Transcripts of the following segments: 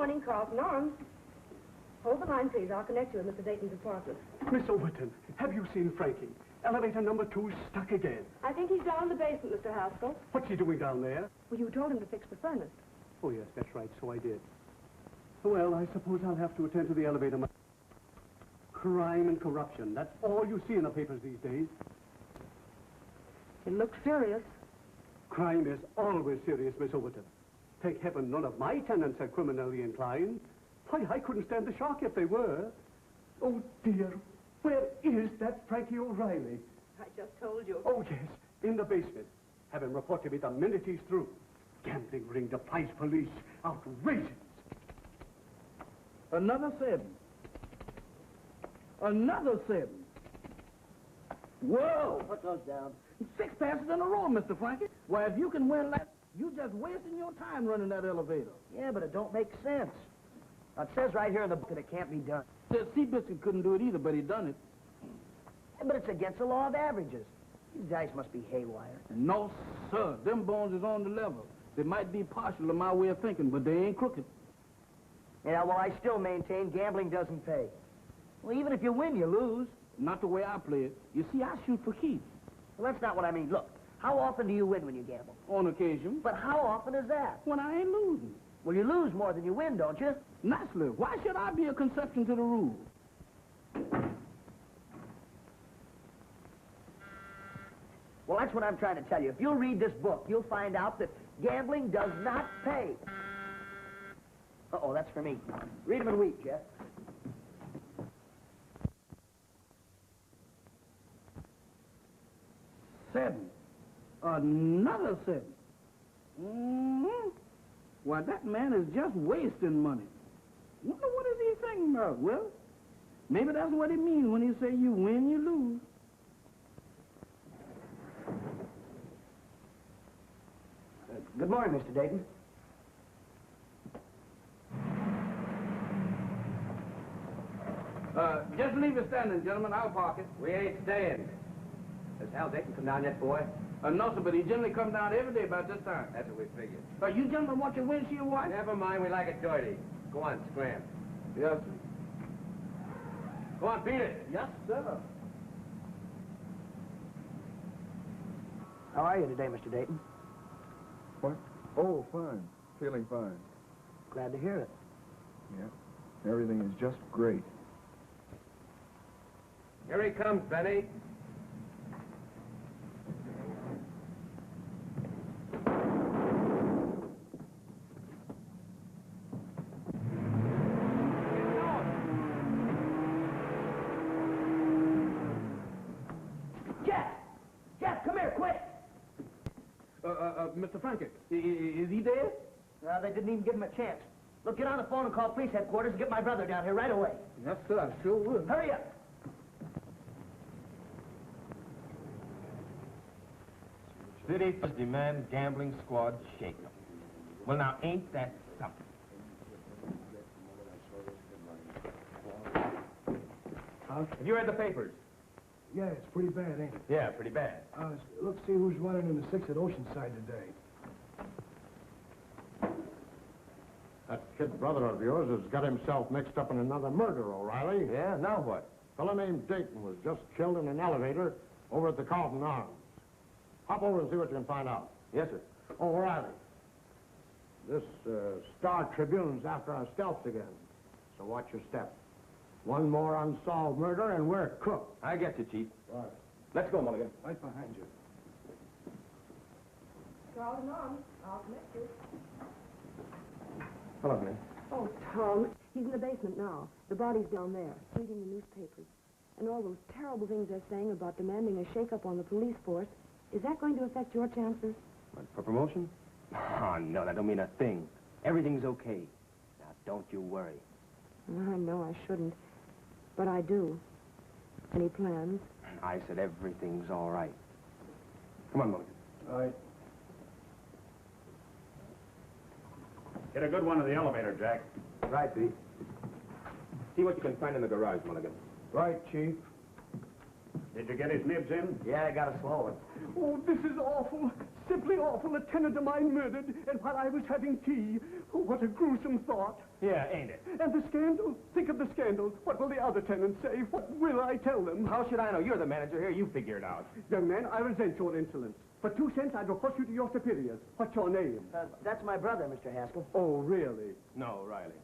morning, Carlton Arms. Hold the line, please. I'll connect you with Mr. Dayton's apartment. Miss Overton, have you seen Frankie? Elevator number 2's stuck again. I think he's down in the basement, Mr. Haskell. What's he doing down there? Well, you told him to fix the furnace. Oh, yes, that's right, so I did. Well, I suppose I'll have to attend to the elevator. Crime and corruption, that's all you see in the papers these days. It looks serious. Crime is always serious, Miss Overton. Thank heaven none of my tenants are criminally inclined. Why, I couldn't stand the shock if they were. Oh, dear. Where is that Frankie O'Reilly? I just told you. Oh, yes, in the basement. Have him report to me the minute he's through. Gambling ring defies police. Outrageous. Another 7. Another 7. Whoa! What goes down? 6 passes in a row, Mr. Frankie. Why, if you can win that, you just wasting your time running that elevator. Yeah, but it don't make sense. Now, it says right here in the book that it can't be done. Says Seabiscuit couldn't do it either, but he done it. Yeah, but it's against the law of averages. These dice must be haywire. No, sir. Them bones is on the level. They might be partial to my way of thinking, but they ain't crooked. Yeah, well, I still maintain gambling doesn't pay. Well, even if you win, you lose. Not the way I play it. You see, I shoot for keeps. Well, that's not what I mean. Look, how often do you win when you gamble? On occasion. But how often is that? When I ain't losing. Well, you lose more than you win, don't you? Naturally. Why should I be a conception to the rule? Well, that's what I'm trying to tell you. If you'll read this book, you'll find out that gambling does not pay. Uh-oh, that's for me. Read them in a week, Jeff. Seven. Another 7. Mm-hmm. Why, that man is just wasting money. Wonder what is he thinking about? Well, maybe that's what he means when he say you win, you lose. Good morning, Mr. Dayton. Just leave it standing, gentlemen. I'll park it. We ain't staying. Has Hal Dayton come down yet, boy? No, sir, but he generally comes down every day about this time. That's what we figured. You gentlemen want your windshield wiped? Never mind, we like it dirty. Go on, scram. Yes, sir. Go on, beat it. Yes, sir. How are you today, Mr. Dayton? What? Oh, fine. Feeling fine. Glad to hear it. Yeah. Everything is just great. Here he comes, Benny. Jeff, come here, quick! Mr. Frankie, is he dead? They didn't even give him a chance. Look, get on the phone and call police headquarters and get my brother down here right away. Yes, sir, I sure would. Hurry up. City demand gambling squad shake-up. Well, now, ain't that something? Have you read the papers? Yeah, it's pretty bad, ain't it? Yeah, pretty bad. Let's see who's running in the 6 at Oceanside today. That kid brother of yours has got himself mixed up in another murder, O'Reilly. Yeah, now what? A fellow named Dayton was just killed in an elevator over at the Carlton Arms. Hop over and see what you can find out. Yes, sir. Oh, O'Reilly. This Star Tribune's after our scalps again. So watch your step. One more unsolved murder and we're cooked. I get you, Chief. Right. Let's go, Mulligan. Right behind you. Carlton Arms. I'll connect you. Hello, honey. Oh, Tom, he's in the basement now. The body's down there, reading the newspapers. And all those terrible things they're saying about demanding a shake-up on the police force. Is that going to affect your chances? What, for promotion? Oh, no, that don't mean a thing. Everything's okay. Now, don't you worry. I know I shouldn't, but I do. Any plans? I said everything's all right. Come on, Mulligan. All right. Get a good one in the elevator, Jack. Right, Pete. See what you can find in the garage, Mulligan. Right, Chief. Did you get his nibs in? Yeah, I got a slow one. Oh, this is awful. Simply awful. A tenant of mine murdered, and while I was having tea. Oh, what a gruesome thought. Yeah, ain't it? And the scandal. Think of the scandal. What will the other tenants say? What will I tell them? How should I know? You're the manager here. You figure it out. Young man, I resent your insolence. For 2 cents, I'd report you to your superiors. What's your name? That's my brother, Mr. Haskell. Oh, really? No, Riley.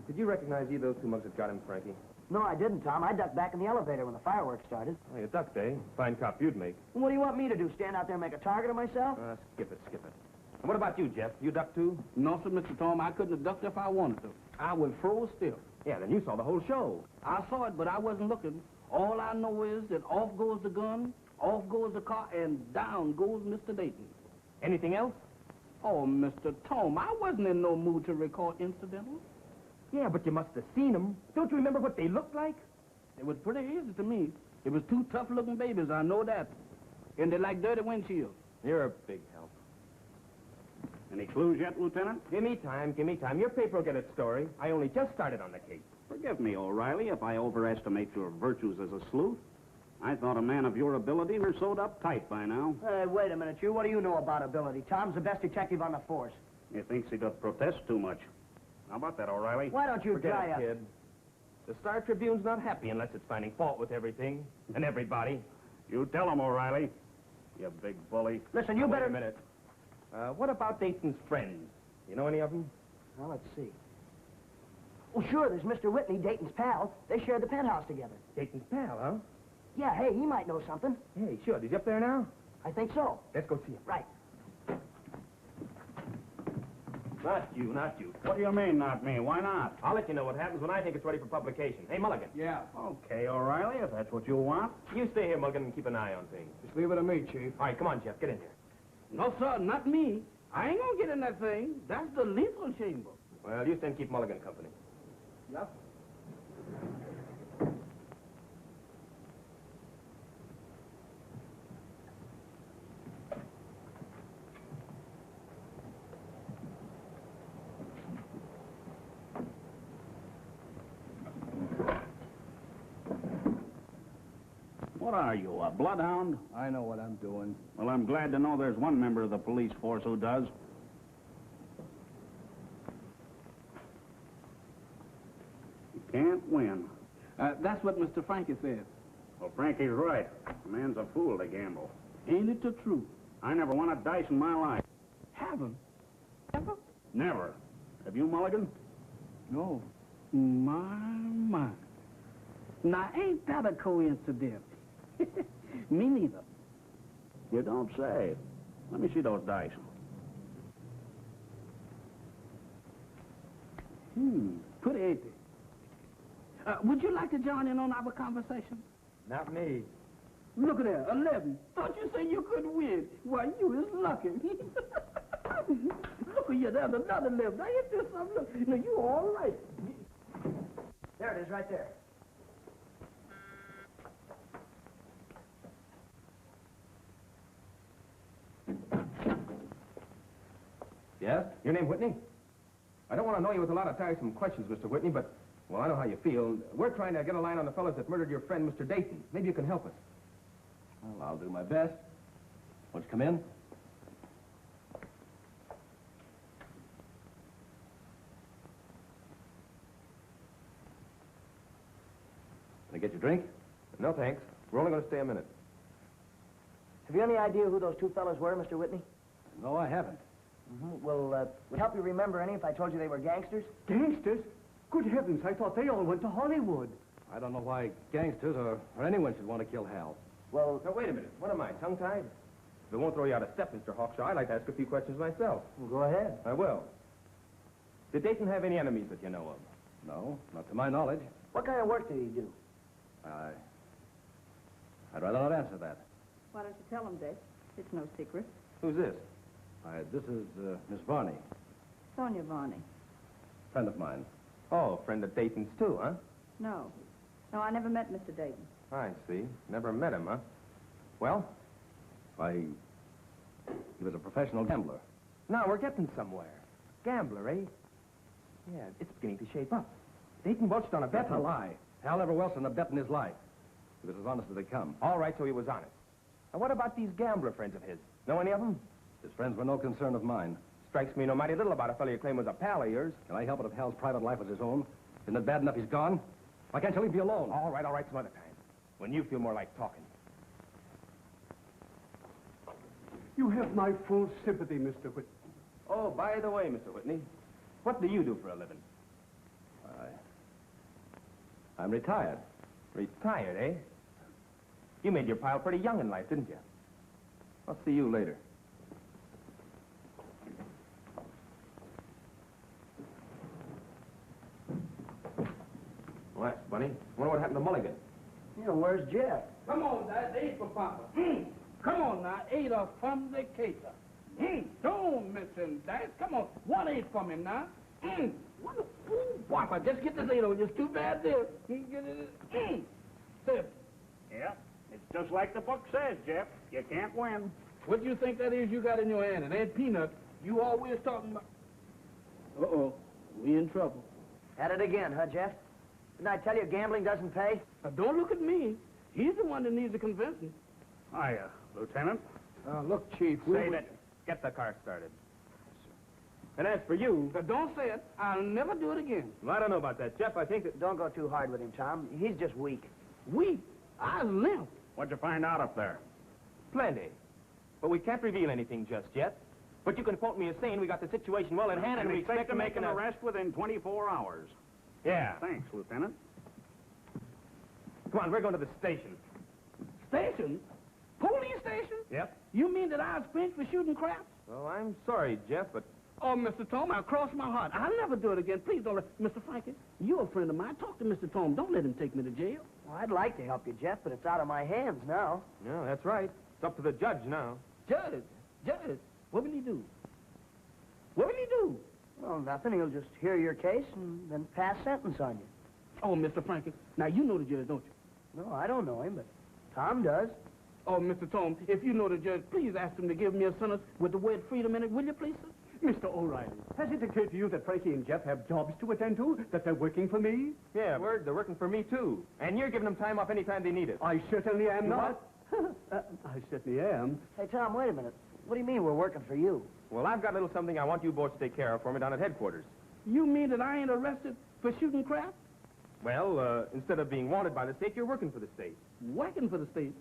Did you recognize either of those 2 mugs that got him, Frankie? No, I didn't, Tom. I ducked back in the elevator when the fireworks started. Oh, you ducked, eh? Fine cop you'd make. And what do you want me to do, stand out there and make a target of myself? Skip it, skip it. And what about you, Jeff? You ducked too? No, sir, Mr. Tom, I couldn't have ducked if I wanted to. I was froze still. Yeah, then you saw the whole show. I saw it, but I wasn't looking. All I know is that off goes the gun, off goes the car, and down goes Mr. Dayton. Anything else? Oh, Mr. Tom, I wasn't in no mood to record incidentals. Yeah, but you must have seen them. Don't you remember what they looked like? It was pretty easy to me. It was 2 tough-looking babies, I know that. And they like dirty windshields. You're a big help. Any clues yet, Lieutenant? Give me time, give me time. Your paper will get its story. I only just started on the case. Forgive me, O'Reilly, if I overestimate your virtues as a sleuth. I thought a man of your ability were sewed up tight by now. Wait a minute, you. What do you know about ability? Tom's the best detective on the force. He thinks he doth protest too much. How about that, O'Reilly? Why don't you Forget dry it, up? kid. The Star Tribune's not happy unless it's finding fault with everything and everybody. You tell him, O'Reilly. You big bully. Listen, you Wait better... a minute. What about Dayton's friends? You know any of them? Well, let's see. Oh, sure, there's Mr. Whitney, Dayton's pal. They shared the penthouse together. Dayton's pal, huh? Yeah, hey, he might know something. Yeah, he should. Is he up there now? I think so. Let's go see him. Right. Not you, not you. What do you mean, not me? Why not? I'll let you know what happens when I think it's ready for publication. Hey, Mulligan. Yeah. Okay, O'Reilly, if that's what you want. You stay here, Mulligan, and keep an eye on things. Just leave it to me, Chief. All right, come on, Jeff. Get in here. No, sir, not me. I ain't gonna get in that thing. That's the lethal chamber. Well, you stand keep Mulligan company. Yep. What are you, a bloodhound? I know what I'm doing. Well, I'm glad to know there's one member of the police force who does. You can't win. That's what Mr. Frankie said. Well, Frankie's right. A man's a fool to gamble. Ain't it the truth? I never won a dice in my life. Haven't. Ever? Never. Have you, Mulligan? No. My. Now, ain't that a coincidence? Me neither. You don't say. Let me see those dice. Pretty, ain't it? Would you like to join in on our conversation? Not me. Look at that, 11. Thought you said you could win. Why, you is lucky. Look at you, there's another 11. Now, you do something. Look, now, you all right. There it is, right there. Yes? Your name Whitney? I don't want to annoy you with a lot of tiresome questions, Mr. Whitney, but, well, I know how you feel. We're trying to get a line on the fellows that murdered your friend, Mr. Dayton. Maybe you can help us. Well, I'll do my best. Won't you come in? Can I get your drink? No, thanks. We're only going to stay a minute. Have you any idea who those 2 fellas were, Mr. Whitney? No, I haven't. Well, would help you remember any if I told you they were gangsters? Gangsters? Good heavens, I thought they all went to Hollywood. I don't know why gangsters or anyone should want to kill Hal. Well, Now, wait a minute. What am I, tongue-tied? If it won't throw you out of step, Mr. Hawkshaw, I'd like to ask a few questions myself. go ahead. I will. Did Dayton have any enemies that you know of? No, not to my knowledge. What kind of work did he do? I'd rather not answer that. Why don't you tell him, Dick? It's no secret. Who's this? This is Miss Varney, Sonia Varney. friend of mine. Oh, friend of Dayton's, too, huh? No. No, I never met Mr. Dayton. I see. Never met him, huh? Well? Why, he was a professional gambler. Now we're getting somewhere. Gambler, eh? Yeah, it's beginning to shape up. Dayton welched on a bet. That's a lie. Hal never welched on a bet in his life. He was as honest as they come. All right, so he was honest. And what about these gambler friends of his? Know any of them? His friends were no concern of mine. Strikes me no mighty little about a fellow you claim was a pal of yours. Can I help it if Hal's private life was his own? Isn't it bad enough he's gone? Why can't you leave me alone? All right, some other time. When you feel more like talking. You have my full sympathy, Mr. Whitney. Oh, by the way, Mr. Whitney, what do you do for a living? I'm retired. Retired, eh? You made your pile pretty young in life, didn't you? I'll see you later. Well, that's funny. Wonder what happened to Mulligan. Yeah, where's Jeff? Come on, Dad. Eat for Papa. Come on now. Eat a from the cater. Don't miss him, Dad. Come on. One eat from him now. Papa, just get this eight over. It's too bad there. Get it. Sip. Yeah, it's just like the book says, Jeff. You can't win. What do you think that is you got in your hand? It ain't peanut. You always talking about... Uh-oh. We in trouble. At it again, huh, Jeff? Didn't I tell you gambling doesn't pay? Now, don't look at me. He's the one that needs the convincing. Hiya, Lieutenant. Look, Chief, Say that. Get the car started. And as for you... Now, don't say it. I'll never do it again. Well, I don't know about that, Jeff. I think that... Don't go too hard with him, Tom. He's just weak. Weak? I was limp. What'd you find out up there? Plenty. But we can't reveal anything just yet. But you can quote me as saying we got the situation well in hand and we expect to make an arrest within 24 hours. Yeah. Thanks, Lieutenant. Come on, we're going to the station. Station? Police station? Yep. You mean that I was pinched for shooting craps? Well, I'm sorry, Jeff, but... Oh, Mr. Tom, I'll cross my heart. I'll never do it again. Please don't Mr. Frankie, you're a friend of mine. Talk to Mr. Tom. Don't let him take me to jail. Well, I'd like to help you, Jeff, but it's out of my hands now. No, that's right. It's up to the judge now. Judge? What will he do? What will he do? Well, nothing. He'll just hear your case and then pass sentence on you. Oh, Mr. Frankie, now you know the judge, don't you? No, I don't know him, but Tom does. Oh, Mr. Tom, if you know the judge, please ask him to give me a sentence with the word freedom in it, will you, please, sir? Mr. O'Reilly, has it occurred to you that Frankie and Jeff have jobs to attend to, that they're working for me? Yeah, word, they're working for me, too. And you're giving them time off any time they need it. I certainly am not. I certainly am. Hey, Tom, wait a minute. What do you mean we're working for you? Well, I've got a little something I want you boys to take care of for me down at headquarters. You mean that I ain't arrested for shooting crap? Well, instead of being wanted by the state, you're working for the state. Working for the state?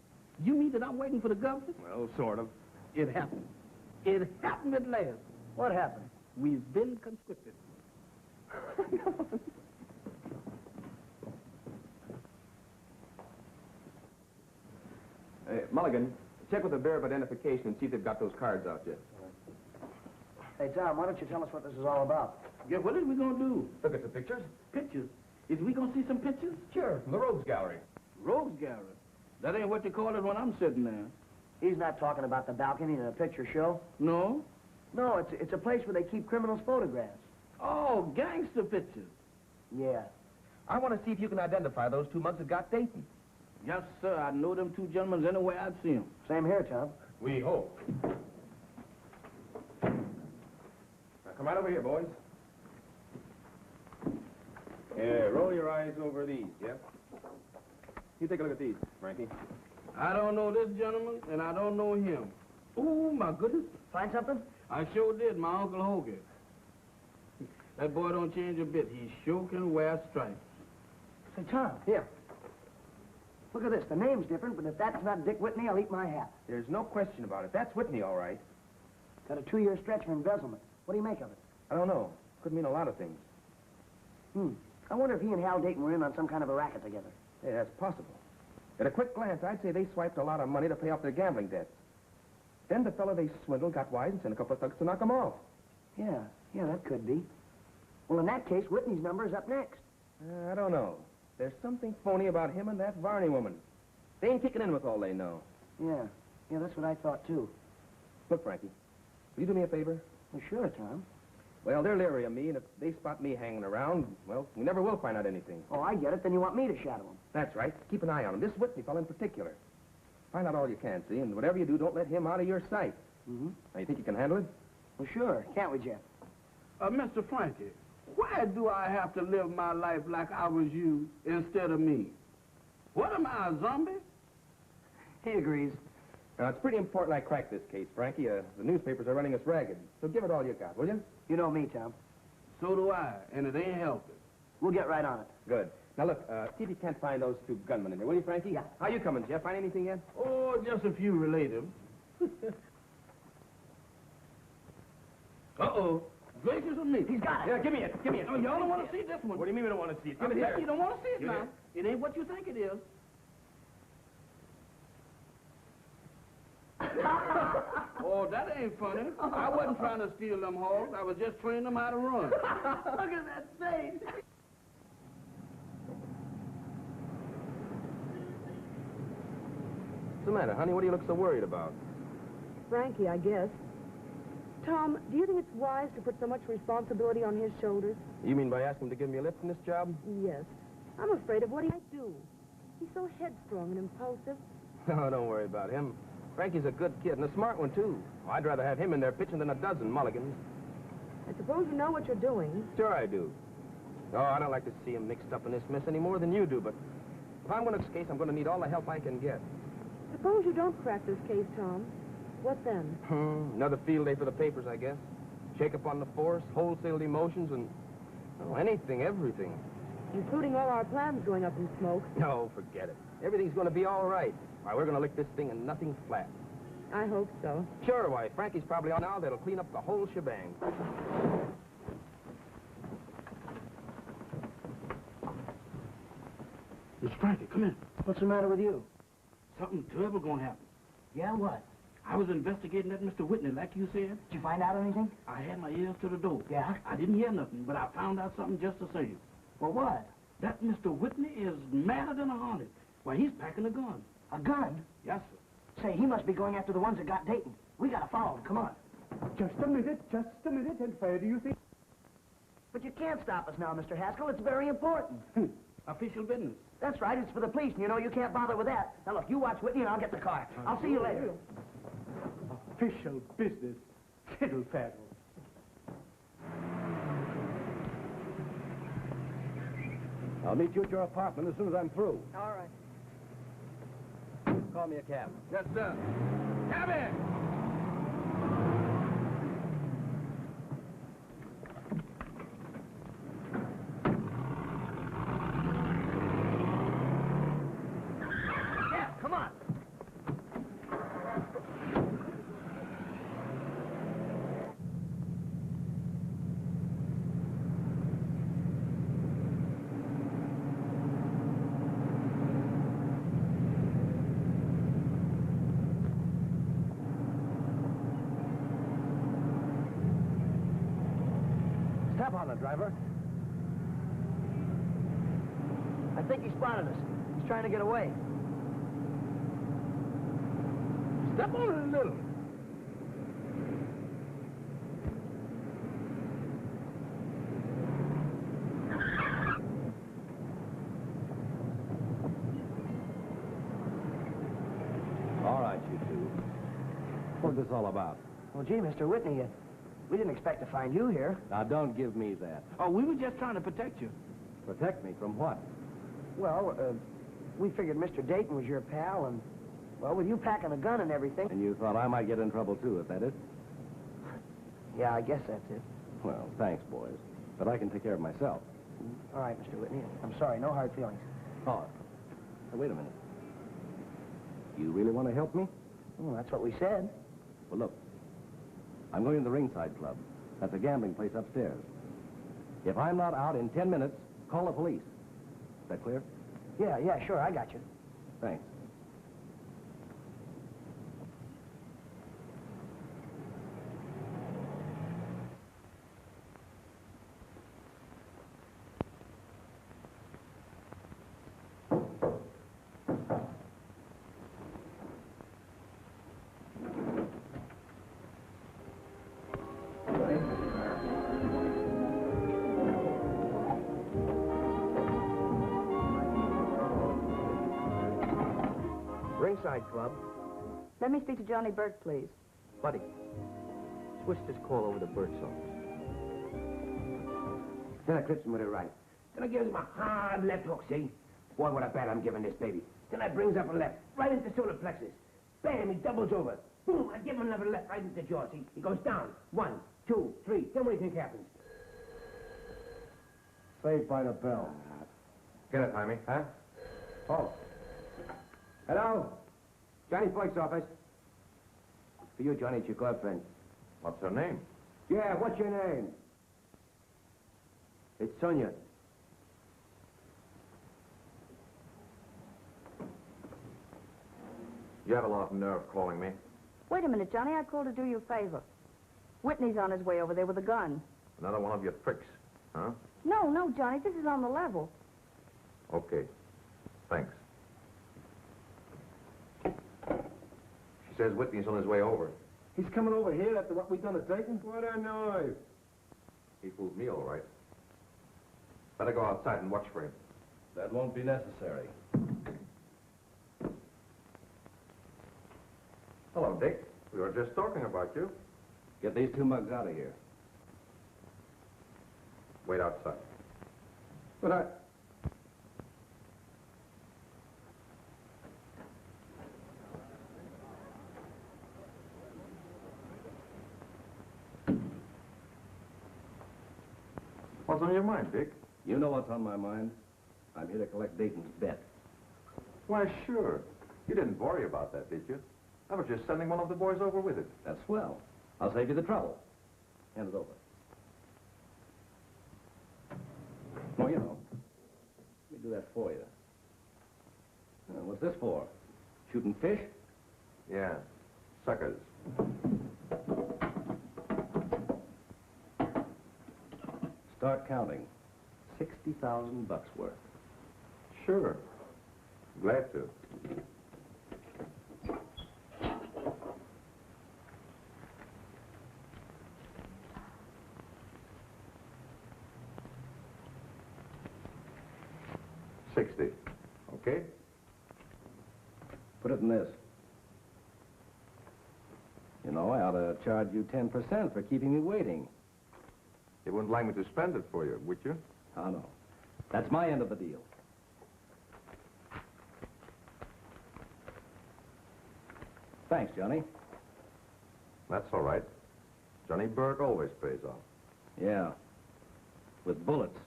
You mean that I'm working for the government? Well, sort of. It happened. It happened at last. What happened? We've been conscripted. Mulligan, check with the Bureau of Identification and see if they've got those cards out yet. Hey, Tom, why don't you tell us what this is all about? Yeah, what is we gonna do? Look at the pictures. Pictures? Is we gonna see some pictures? Sure, from the Rogues Gallery. Rose Gallery? That ain't what you call it when I'm sitting there. He's not talking about the balcony in a picture show. No? No, it's a place where they keep criminals' photographs. Oh, gangster pictures. Yeah. I want to see if you can identify those two mugs that got Dayton. Yes, sir. I know them two gentlemen anywhere I'd see them. Same here, Tom. We hope. Now, come right over here, boys. Yeah, roll your eyes over these, yeah? You take a look at these, Frankie. I don't know this gentleman, and I don't know him. Oh, my goodness. Find something? I sure did, my Uncle Hogan. That boy don't change a bit. He sure can wear stripes. Say, Tom, here. Look at this. The name's different, but if that's not Dick Whitney, I'll eat my hat. There's no question about it. That's Whitney, all right. Got a 2-year stretch for embezzlement. What do you make of it? I don't know. Could mean a lot of things. I wonder if he and Hal Dayton were in on some kind of a racket together. Yeah, that's possible. At a quick glance, I'd say they swiped a lot of money to pay off their gambling debts. Then the fellow they swindled got wise and sent a couple of thugs to knock them off. Yeah, that could be. Well, in that case, Whitney's number is up next. I don't know. There's something phony about him and that Varney woman. They ain't kicking in with all they know. Yeah, that's what I thought, too. Look, Frankie, will you do me a favor? Well, sure, Tom. Well, they're leery of me, and if they spot me hanging around, well, we never will find out anything. Oh, I get it. Then you want me to shadow him. That's right. Keep an eye on him. This Whitney fellow in particular. Find out all you can, see, and whatever you do, don't let him out of your sight. Mm-hmm. Now, you think you can handle it? Well, sure. Can't we, Jeff? Mr. Frankie, why do I have to live my life like I was you instead of me? What am I, a zombie? He agrees. Now, it's pretty important I crack this case, Frankie. The newspapers are running us ragged. So give it all you got, will you? You know me, Tom. So do I, and it ain't helping. We'll get right on it. Good. Now, look, see if you can't find those two gunmen in there, will you, Frankie? Yeah. How you coming, Jeff? Find anything yet? Oh, just a few relatives. Uh-oh. Gracious of me. He's got it. Yeah, give me it. Give me it. Oh, y'all don't want to see this one. What do you mean we don't want to see it? Give I it mean, here. you don't want to see it Give it now. It ain't what you think it is. Oh, that ain't funny. I wasn't trying to steal them hogs. I was just training them how to run. Look at that face. What's the matter, honey? What do you look so worried about? Frankie, I guess. Tom, do you think it's wise to put so much responsibility on his shoulders? You mean by asking him to give me a lift in this job? Yes. I'm afraid of what he might do. He's so headstrong and impulsive. No, don't worry about him. Frankie's a good kid and a smart one, too. I'd rather have him in there pitching than a dozen mulligans. I suppose you know what you're doing. Sure I do. Oh, I don't like to see him mixed up in this mess any more than you do, but if I'm going to case, I'm going to need all the help I can get. Suppose you don't crack this case, Tom. What then? Another field day for the papers, I guess. Shake up on the force, wholesale emotions, and, oh, anything, everything. Including all our plans going up in smoke. No, forget it. Everything's going to be all right. Why, we're going to lick this thing and nothing flat. I hope so. Sure, why, Frankie's probably on now. That'll clean up the whole shebang. Miss Frankie, come in. What's the matter with you? Something terrible gonna happen. Yeah, what? I was investigating that Mr. Whitney, like you said. Did you find out anything? I had my ears to the door. Yeah? I didn't hear nothing, but I found out something just the same. Well, what? That Mr. Whitney is madder than a hornet. Why, he's packing a gun. A gun? Yes, sir. Say, he must be going after the ones that got Dayton. We gotta follow him. Come on. Just a minute, and where do you think? But you can't stop us now, Mr. Haskell. It's very important. Official business. That's right. It's for the police, and you know you can't bother with that. Now, look, you watch Whitney, and I'll get the car. I'll see you later. Official business. Fiddle faddle. I'll meet you at your apartment as soon as I'm through. All right. Call me a cab. Yes, sir. Come in. Yeah, come on. Step on it, driver. I think he spotted us. He's trying to get away. Step on it a little. All right, you two. What's this all about? Well, gee, Mr. Whitney, we didn't expect to find you here. Now, don't give me that. Oh, we were just trying to protect you. Protect me from what? Well, we figured Mr. Dayton was your pal, and, well, with you packing a gun and everything. And you thought I might get in trouble, too, is that it? Yeah, I guess that's it. Well, thanks, boys. But I can take care of myself. All right, Mr. Whitney. I'm sorry, no hard feelings. Oh, now, wait a minute. You really want to help me? Well, that's what we said. Well, look. I'm going to the Ringside Club. That's a gambling place upstairs. If I'm not out in 10 minutes, call the police. Is that clear? Yeah, sure, I got you. Thanks. Ringside Club. Let me speak to Johnny Burke, please. Buddy, switch this call over to Bert's office. Then I clips him with it right. Then I gives him a hard left hook, see? Boy, what a bat I'm giving this baby. Then I brings up a left, right into solar plexus. Bam, he doubles over. Boom, I give him another left right into the jaws. He goes down. 1, 2, 3. Then what do you think happens? Saved by the bell. Get it, Jaime. Huh? Oh. Hello? Johnny Blake's office. For you, Johnny, it's your girlfriend. What's her name? Yeah, what's your name? It's Sonia. You have a lot of nerve calling me. Wait a minute, Johnny. I called to do you a favor. Whitney's on his way over there with a gun. Another one of your tricks, huh? No, Johnny. This is on the level. Okay. Thanks. She says Whitney's on his way over. He's coming over here after what we done at Dayton? What a noise. He fooled me all right. Better go outside and watch for him. That won't be necessary. Hello, Dick. We were just talking about you. Get these 2 mugs out of here. Wait outside. But I... What's on your mind, Dick? You know what's on my mind. I'm here to collect Dayton's bet. Why, sure. You didn't worry about that, did you? I was just sending one of the boys over with it. That's swell. I'll save you the trouble. Hand it over. Oh, you know. Let me do that for you. What's this for? Shooting fish? Yeah. Suckers. Start counting. 60,000 bucks worth. Sure. Glad to. $60. Okay? Put it in this. You know, I ought to charge you 10% for keeping me waiting. You wouldn't like me to spend it for you, would you? Oh, no. That's my end of the deal. Thanks, Johnny. That's all right. Johnny Burke always pays off. Yeah. With bullets.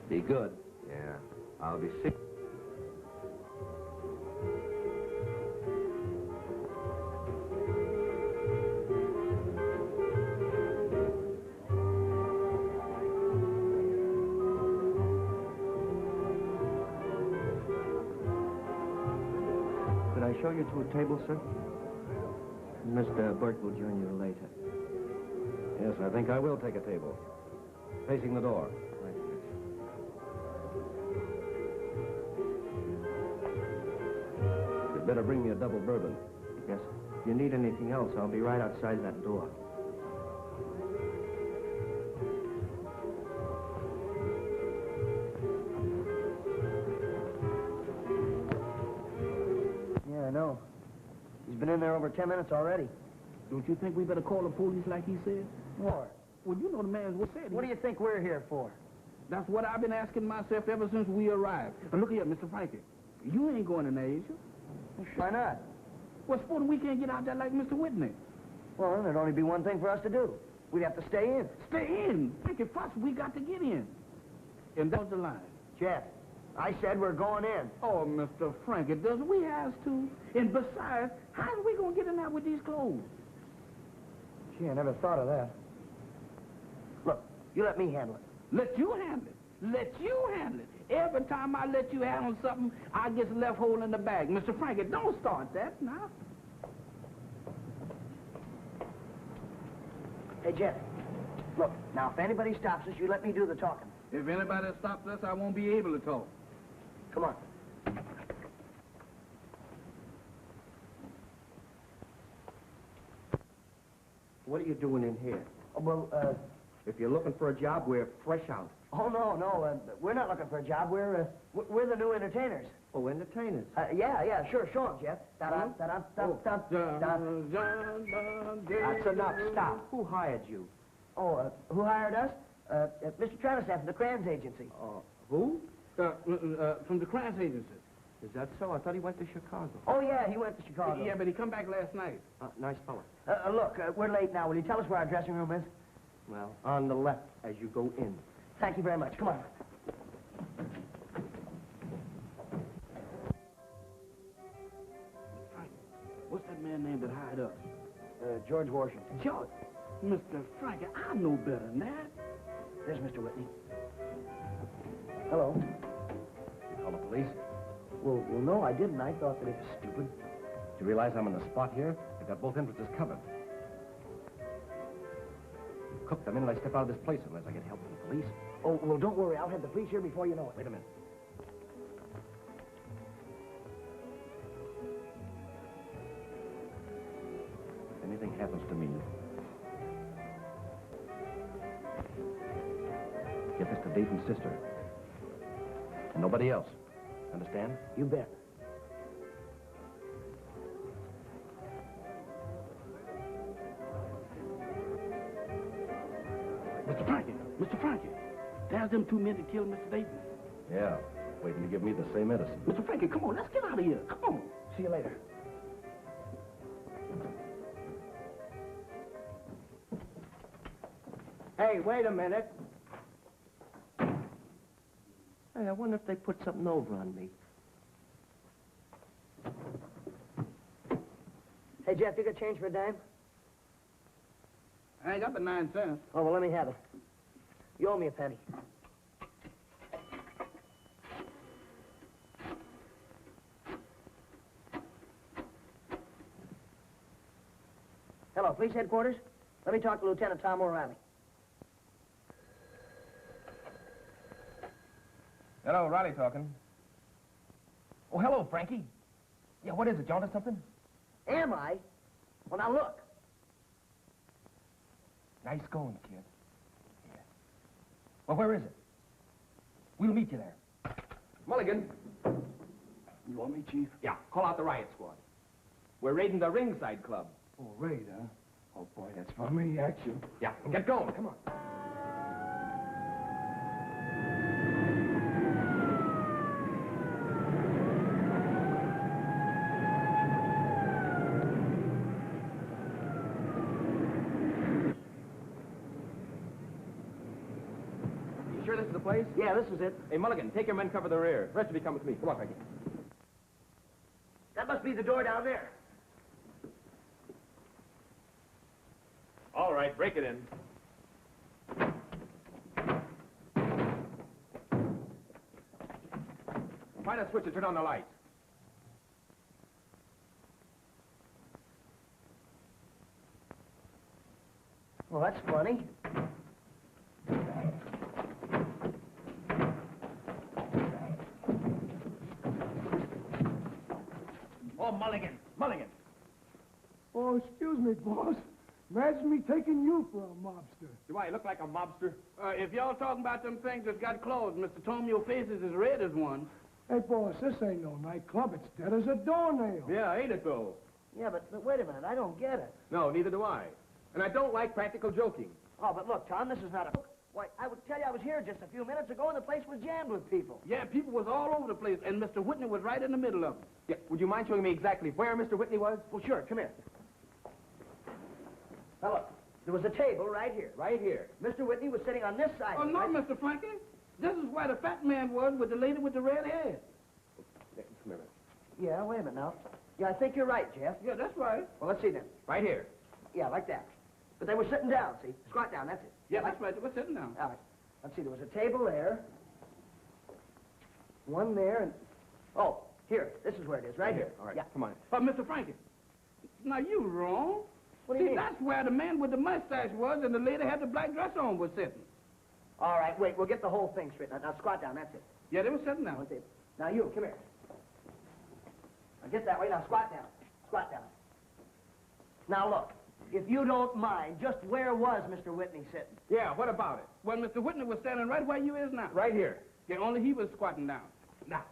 Be good. Yeah. I'll be sick. Could I show you to a table, sir? Mr. Burke will join you later. Yes, I think I will take a table. Facing the door. Right, You'd better bring me a double bourbon. yes. If you need anything else, I'll be right outside that door. Yeah, I know. He's been in there over 10 minutes already. Don't you think we better call the police like he said? What? Well, you know the man's what said. What do you think we're here for? That's what I've been asking myself ever since we arrived. And look here, Mr. Frankie. You ain't going in Asia. Why not? Well, supposing we can't get out there like Mr. Whitney. Well, then there'd only be one thing for us to do. We'd have to stay in. Stay in. Frankie, first we got to get in. And that was the line. Jeff, I said we're going in. Oh, Mr. Frankie, does we have to? And besides, how's we going to get in there with these clothes? Gee, I never thought of that. Look, you let me handle it. Let you handle it. Let you handle it. Every time I let you handle something, I get left hole in the bag. Mr. Frankie, don't start that now. Hey, Jeff, look, now if anybody stops us, you let me do the talking. If anybody stops us, I won't be able to talk. Come on. What are you doing in here? Oh, well, If you're looking for a job, we're fresh out. oh, no, we're not looking for a job. We're the new entertainers. Oh, entertainers. Yeah, sure, show 'em, Jeff. Oh. That's enough. Stop. Who hired you? Oh, who hired us? Mr. Travis from the Kranz Agency. Who? From the Kranz Agency. Is that so? I thought he went to Chicago. Oh, yeah, he went to Chicago. Yeah, but he come back last night. Nice fella. Look, we're late now. Will you tell us where our dressing room is? Well, on the left as you go in. Thank you very much. Come on. Frank, what's that man named that hired us? George Washington. George. Mr. Frankie, I know better than that. There's Mr. Whitney. Hello. Call the police? Well, no, I didn't. I thought that it was stupid. Do you realize I'm on the spot here? I've got both entrances covered. Cook, the minute I step out of this place, unless I get help from the police. Oh, well, don't worry. I'll have the police here before you know it. Wait a minute. If anything happens to me, get this to Dayton's sister. And nobody else. Understand? You bet. Mr. Frankie, there's them two men that killed Mr. Dayton. Yeah, waiting to give me the same medicine. Mr. Frankie, come on, let's get out of here. Come on. See you later. Hey, wait a minute. Hey, I wonder if they put something over on me. Hey, Jeff, you got change for a dime? I ain't got but 9 cents. Oh, well, let me have it. You owe me a penny. Hello, police headquarters? Let me talk to Lieutenant Tom O'Reilly. Hello, Riley talking. Oh, hello, Frankie. Yeah, what is it? You onto something? Am I? Well, now look. Nice going, kid. Yeah. Well, where is it? We'll meet you there. Mulligan. You want me, Chief? Yeah, call out the riot squad. We're raiding the Ringside Club. Oh, raid, huh? Oh, boy, that's for me, action. Yeah, get going. Come on. You sure this is the place? Yeah, this is it. Hey, Mulligan, take your men cover the rear. The rest of you come with me. Come on, Frankie. That must be the door down there. All right, break it in. Find a switch and turn on the lights. Well, that's funny. Oh, Mulligan, Mulligan. Oh, excuse me, boss. Imagine me taking you for a mobster. Do I look like a mobster? If y'all talking about them things that's got closed, Mr. Tom, your face is as red as one. Hey, boss, this ain't no nightclub. It's dead as a doornail. Yeah, ain't it, though? Yeah, but wait a minute. I don't get it. No, neither do I. And I don't like practical joking. Oh, but look, Tom, this is not a... Why, I would tell you I was here just a few minutes ago and the place was jammed with people. Yeah, people was all over the place, and Mr. Whitney was right in the middle of them. Yeah, would you mind showing me exactly where Mr. Whitney was? Well, sure. Come here. Now, look. There was a table right here. Right here. Mr. Whitney was sitting on this side. Oh, no, right? Mr. Frankie. This is where the fat man was with the lady with the red hair. Yeah, come here. Yeah, wait a minute now. Yeah, I think you're right, Jeff. Yeah, that's right. Well, let's see then. Right here. Yeah, like that. But they were sitting down, see? Squat down, that's it. Yeah, that's right. They were sitting down. All right. Let's see, there was a table there. One there, and... Oh, here. This is where it is, right here. All right, Yeah. come on. But, Mr. Frankie, now you wrong. What do you See, mean? that's where the man with the mustache was and the lady had the black dress on was sitting. All right, wait. We'll get the whole thing straight. Now squat down, that's it. Yeah, they were sitting down. One table. Now you, come here. Now get that way. Now squat down. Squat down. Now look, if you don't mind, just where was Mr. Whitney sitting? Yeah, what about it? Well, Mr. Whitney was standing right where you is now. Right here. Yeah, only he was squatting down. Now.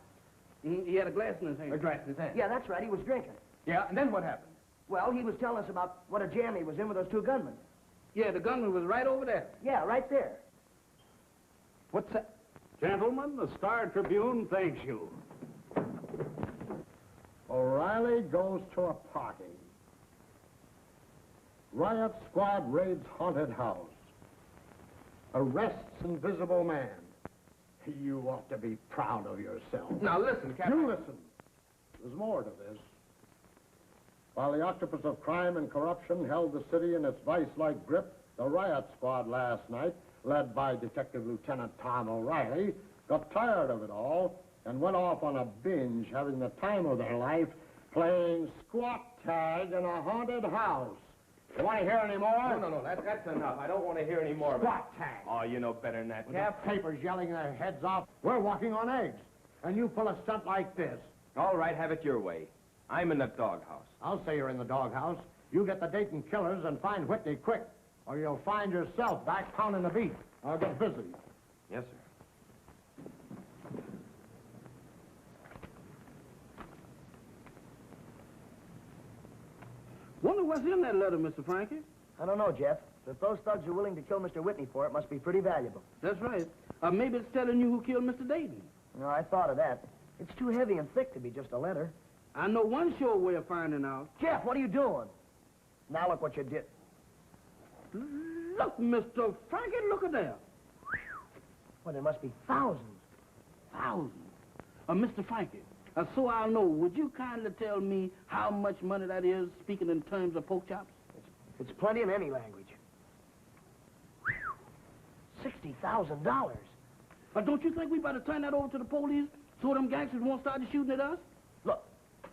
He had a glass in his hand. A glass in his hand. Yeah, that's right. He was drinking. Yeah, and then what happened? Well, he was telling us about what a jam he was in with those two gunmen. Yeah, the gunman was right over there. Yeah, right there. What's that? Gentlemen, the Star Tribune thanks you. O'Reilly goes to a party. Riot squad raids haunted house. Arrests invisible man. You ought to be proud of yourself. Now listen, Captain. You listen. There's more to this. While the octopus of crime and corruption held the city in its vice-like grip, the riot squad last night, led by Detective Lieutenant Tom O'Reilly, got tired of it all and went off on a binge, having the time of their life, playing squat tag in a haunted house. You want to hear any more? No, that's enough. I don't want to hear any more of it. Squat tag. Oh, you know better than that, With Cap. the papers yelling their heads off. We're walking on eggs. And you pull a stunt like this. All right, have it your way. I'm in the doghouse. I'll say you're in the doghouse. You get the Dayton killers and find Whitney quick, or you'll find yourself back pounding the beat. I'll get busy. Yes, sir. Wonder what's in that letter, Mr. Frankie? I don't know, Jeff. But if those thugs are willing to kill Mr. Whitney for it, must be pretty valuable. That's right. Maybe it's telling you who killed Mr. Dayton. No, I thought of that. It's too heavy and thick to be just a letter. I know one sure way of finding out. Jeff, what are you doing? Now look what you did. Look, Mr. Frankie, look at that. Well, there must be thousands. Thousands. Mr. Frankie, so I'll know, would you kindly tell me how much money that is, speaking in terms of pork chops? It's plenty in any language. $60,000. Don't you think we better turn that over to the police so them gangsters won't start shooting at us? Look,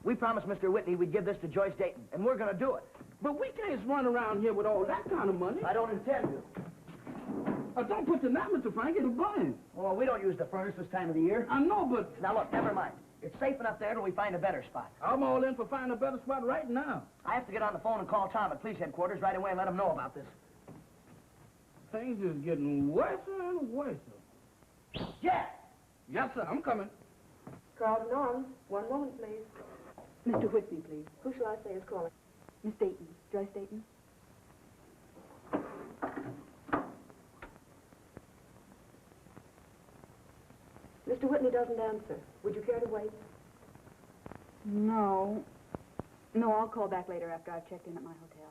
we promised Mr. Whitney we'd give this to Joyce Dayton, and we're going to do it. But we can't run around here with all that kind of money. I don't intend to. Don't put the that, Mr. Frank. It'll burn. Well, we don't use the furnace this time of the year. I know, but... Now, look, never mind. It's safe enough there till we find a better spot. I'm all in for finding a better spot right now. I have to get on the phone and call Tom at police headquarters right away and let him know about this. Things is getting worse and worse. Yeah! Yes, sir. I'm coming. Carlton Arms, one moment, please. Mr. Whitney, please. Who shall I say is calling? Miss Dayton. Joyce Dayton. Mr. Whitney doesn't answer. Would you care to wait? No. No, I'll call back later after I've checked in at my hotel.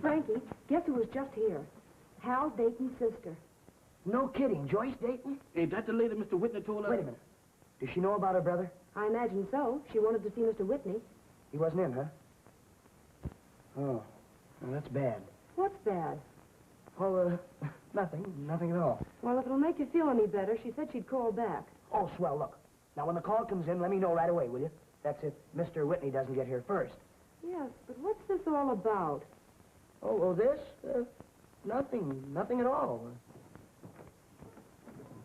Thank you. Frankie, guess who was just here? Hal Dayton's sister. No kidding. Joyce Dayton? Ain't that the lady Mr. Whitney told us? Wait a minute. Does she know about her brother? I imagine so. She wanted to see Mr. Whitney. He wasn't in, huh? Oh. Well, that's bad. What's bad? Oh, nothing. Nothing at all. Well, if it'll make you feel any better, she said she'd call back. Oh, swell, look. Now, when the call comes in, let me know right away, will you? That's if Mr. Whitney doesn't get here first. Yes, but what's this all about? Oh, this? Nothing. Nothing at all.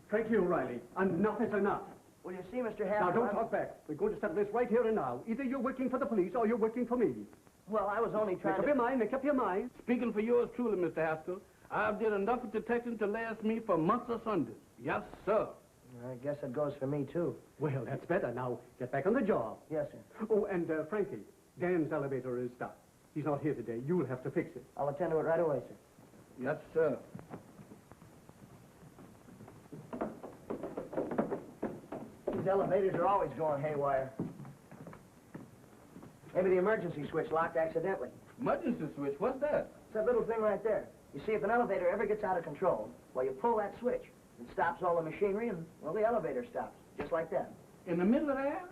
Frankie O'Reilly, enough is enough. Well, you see, Mr. Hal... Now, don't talk back. We're going to settle this right here and now. Either you're working for the police or you're working for me. Well, I was only trying Make up your mind, make up your mind. Speaking for yours truly, Mr. Haskell, I've did enough of detecting to last me for months or Sundays. Yes, sir. I guess that goes for me, too. Well, that's better. Now, get back on the job. Yes, sir. Oh, and Frankie, Dan's elevator is stuck. He's not here today. You'll have to fix it. I'll attend to it right away, sir. Yes, sir. These elevators are always going haywire. Maybe the emergency switch locked accidentally. Emergency switch? What's that? It's that little thing right there. You see, if an elevator ever gets out of control, well, you pull that switch. It stops all the machinery, and, well, the elevator stops. Just like that. In the middle of the air?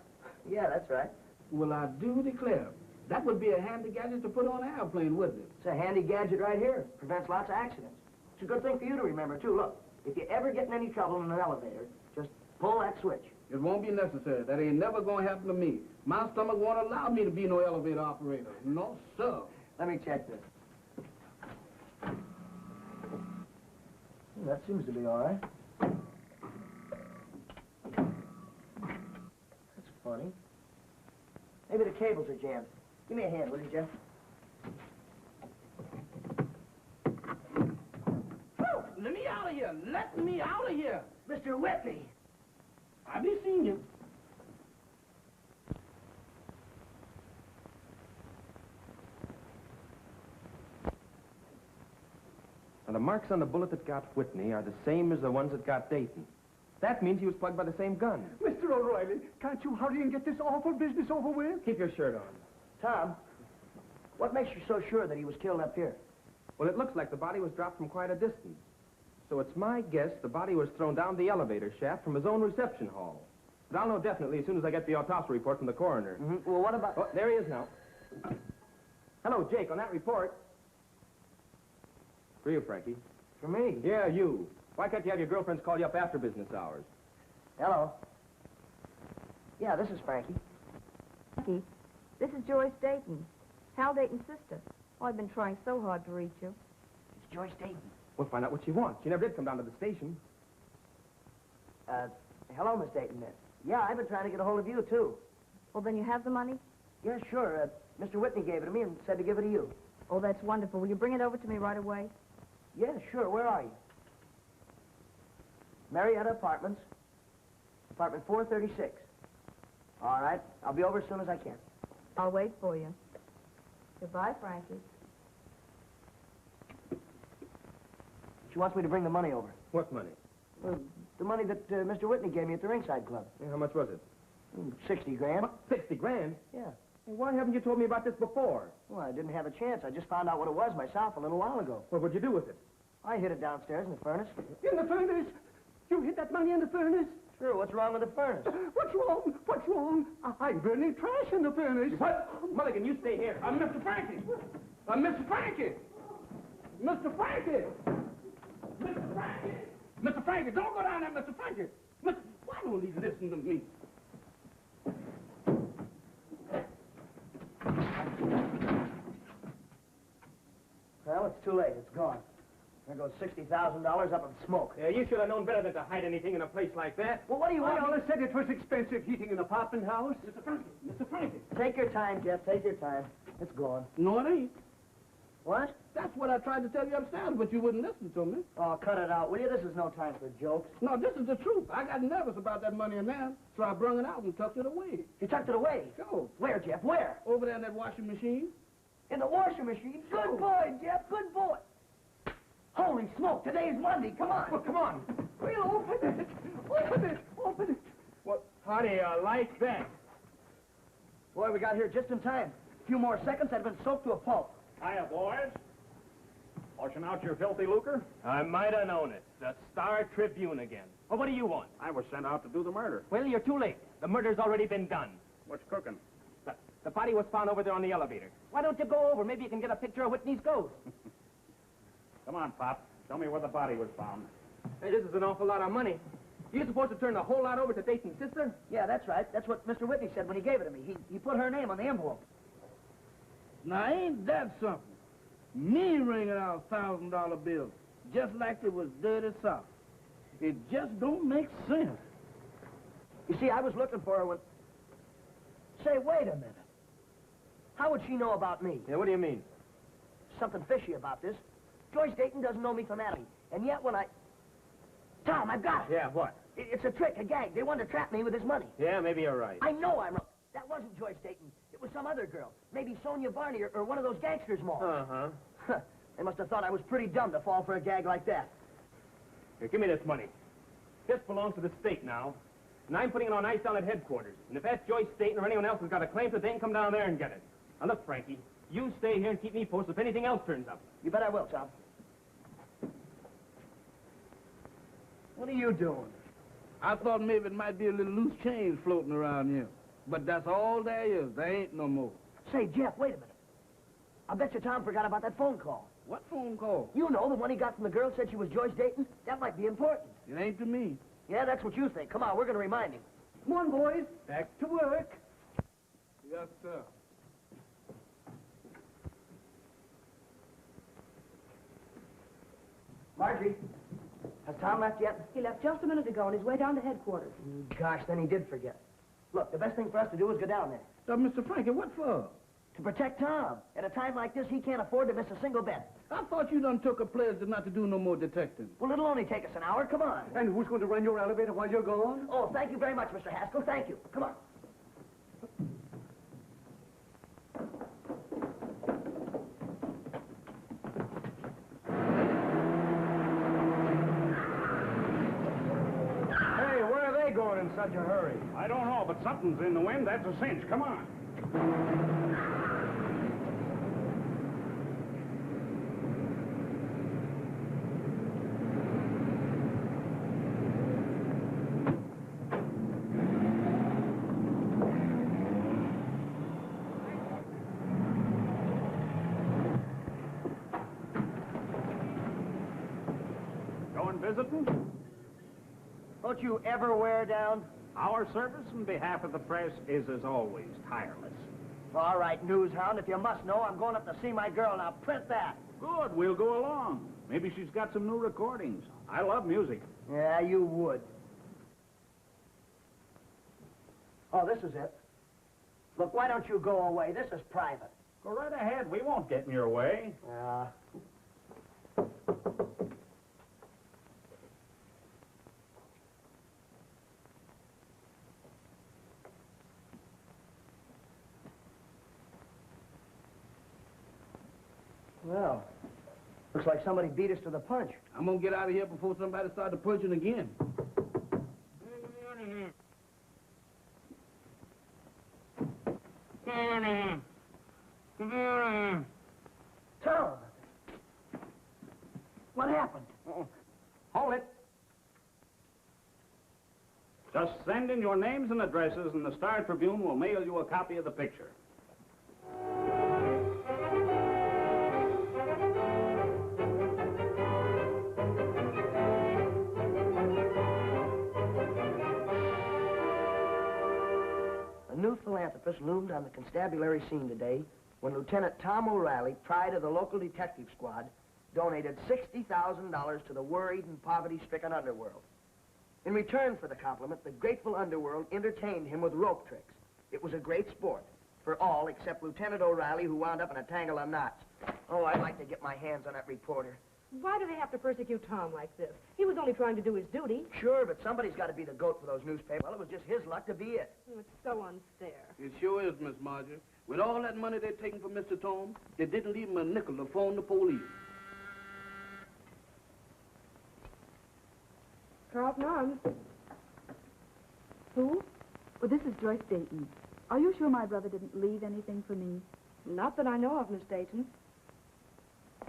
Yeah, that's right. Well, I do declare, that would be a handy gadget to put on an airplane, wouldn't it? It's a handy gadget right here. Prevents lots of accidents. It's a good thing for you to remember, too. Look, if you ever get in any trouble in an elevator, just pull that switch. It won't be necessary. That ain't never gonna happen to me. My stomach won't allow me to be no elevator operator. No, sir. Let me check this. That seems to be all right. That's funny. Maybe the cables are jammed. Give me a hand, will you, Jeff? Whew, let me out of here. Let me out of here. Mr. Whitney. I be seeing you. Now, the marks on the bullet that got Whitney are the same as the ones that got Dayton. That means he was plugged by the same gun. Mr. O'Reilly, can't you hurry and get this awful business over with? Keep your shirt on. Tom, what makes you so sure that he was killed up here? Well, it looks like the body was dropped from quite a distance. So it's my guess the body was thrown down the elevator shaft from his own reception hall. But I'll know definitely as soon as I get the autopsy report from the coroner. Mm-hmm. Well, what about... Oh, there he is now. Hello, Jake, on that report. For you, Frankie. For me? Yeah, you. Why can't you have your girlfriends call you up after business hours? Hello. Yeah, this is Frankie. Frankie, this is Joyce Dayton, Hal Dayton's sister. Oh, I've been trying so hard to reach you. It's Joyce Dayton. We'll find out what she wants. She never did come down to the station. Hello, Miss Dayton. Yeah, I've been trying to get a hold of you, too. Well, then you have the money? Yeah, sure. Mr. Whitney gave it to me and said to give it to you. Oh, that's wonderful. Will you bring it over to me right away? Yeah, sure. Where are you? Marietta Apartments, apartment 436. All right. I'll be over as soon as I can. I'll wait for you. Goodbye, Frankie. She wants me to bring the money over. What money? Well, the money that Mr. Whitney gave me at the Ringside Club. Yeah, how much was it? 60 grand. What, 60 grand? Yeah. Well, why haven't you told me about this before? Well, I didn't have a chance. I just found out what it was myself a little while ago. What would you do with it? I hid it downstairs in the furnace. In the furnace? You hid that money in the furnace? Sure, what's wrong with the furnace? What's wrong? What's wrong? I'm burning trash in the furnace. What? Mulligan, you stay here. I'm Mr. Frankie. I'm Mr. Frankie. Mr. Frankie. Mr. Frankie. Mr. Frankie, don't go down there, Mr. Frankie. Why don't he listen to me? Well, it's too late. It's gone. There goes $60,000 up in smoke. Yeah, you should have known better than to hide anything in a place like that. Well, what do you want? I always said it was expensive heating an apartment house. Mr. Frankie, Mr. Frankie. Take your time, Jeff. Take your time. It's gone. No, it ain't. What? That's what I tried to tell you upstairs, but you wouldn't listen to me. Oh, cut it out, will you? This is no time for jokes. No, this is the truth. I got nervous about that money in there, so I brung it out and tucked it away. You tucked it away? Go. Where, Jeff? Where? Over there in that washing machine. In the washing machine? Good boy, Jeff. Good boy. Holy smoke, today's Monday. Come on. Well, come on. We'll open it. Open it. Open it. What? How do you like that? Boy, we got here just in time. A few more seconds, I'd been soaked to a pulp. Hiya, boys. Washing out your filthy lucre? I might have known it. The Star Tribune again. Well, what do you want? I was sent out to do the murder. Well, you're too late. The murder's already been done. What's cooking? The body was found over there on the elevator. Why don't you go over? Maybe you can get a picture of Whitney's ghost. Come on, Pop. Tell me where the body was found. Hey, this is an awful lot of money. You supposed to turn the whole lot over to Dayton's sister? Yeah, that's right. That's what Mr. Whitney said when he gave it to me. He put her name on the envelope. Now, ain't that something? Me ringing out $1,000 bills, just like it was dirty soft. It just don't make sense. You see, I was looking for her when... Say, wait a minute. How would she know about me? Yeah, what do you mean? Something fishy about this. Joyce Dayton doesn't know me from Adam. And yet when I... Tom, I've got it. Yeah, what? It's a trick, a gag. They wanted to trap me with his money. Yeah, maybe you're right. I know I'm wrong. That wasn't Joyce Dayton. It was some other girl. Maybe Sonia Varney or one of those gangsters, Maul. Uh-huh. They must have thought I was pretty dumb to fall for a gag like that. Here, give me this money. This belongs to the state now. And I'm putting it on ice down at headquarters. And if that's Joyce Dayton or anyone else has got a claim to it, they can come down there and get it. Now, look, Frankie, you stay here and keep me posted if anything else turns up. You bet I will, Tom. What are you doing? I thought maybe it might be a little loose change floating around here. But that's all there is. There ain't no more. Say, Jeff, wait a minute. I bet you Tom forgot about that phone call. What phone call? You know, the one he got from the girl said she was Joyce Dayton. That might be important. It ain't to me. Yeah, that's what you think. Come on, we're going to remind him. Come on, boys. Back to work. Yes, sir. Marjorie, has Tom left yet? He left just a minute ago on his way down to headquarters. Gosh, then he did forget. Look, the best thing for us to do is go down there. Mr. Frankie, what for? To protect Tom. At a time like this, he can't afford to miss a single bet. I thought you done took a pledge not to do no more detecting. Well, it'll only take us an hour. Come on. And who's going to run your elevator while you're gone? Oh, thank you very much, Mr. Haskell. Thank you. Come on. in such a hurry? I don't know, but something's in the wind. That's a cinch. Come on. Going visiting? Don't you ever wear down? Our service on behalf of the press is, as always, tireless. All right, news hound, if you must know, I'm going up to see my girl. Now, print that. Good, we'll go along. Maybe she's got some new recordings. I love music. Yeah, you would. Oh, this is it. Look, why don't you go away? This is private. Go right ahead. We won't get in your way. Well, looks like somebody beat us to the punch. I'm gonna get out of here before somebody starts punching again. Tom! What happened? Hold it. Just send in your names and addresses, and the Star Tribune will mail you a copy of the picture. A new philanthropist loomed on the constabulary scene today when Lieutenant Tom O'Reilly, pride of the local detective squad, donated $60,000 to the worried and poverty-stricken underworld. In return for the compliment, the grateful underworld entertained him with rope tricks. It was a great sport for all except Lieutenant O'Reilly, who wound up in a tangle of knots. Oh, I'd like to get my hands on that reporter. Why do they have to persecute Tom like this? He was only trying to do his duty. Sure, but somebody's got to be the goat for those newspapers. Well, it was just his luck to be it. Oh, it's so unfair. It sure is, Miss Marjorie. With all that money they're taking from Mr. Tom, they didn't leave him a nickel to phone the police. Carlton Arms. Who? Well, this is Joyce Dayton. Are you sure my brother didn't leave anything for me? Not that I know of, Miss Dayton.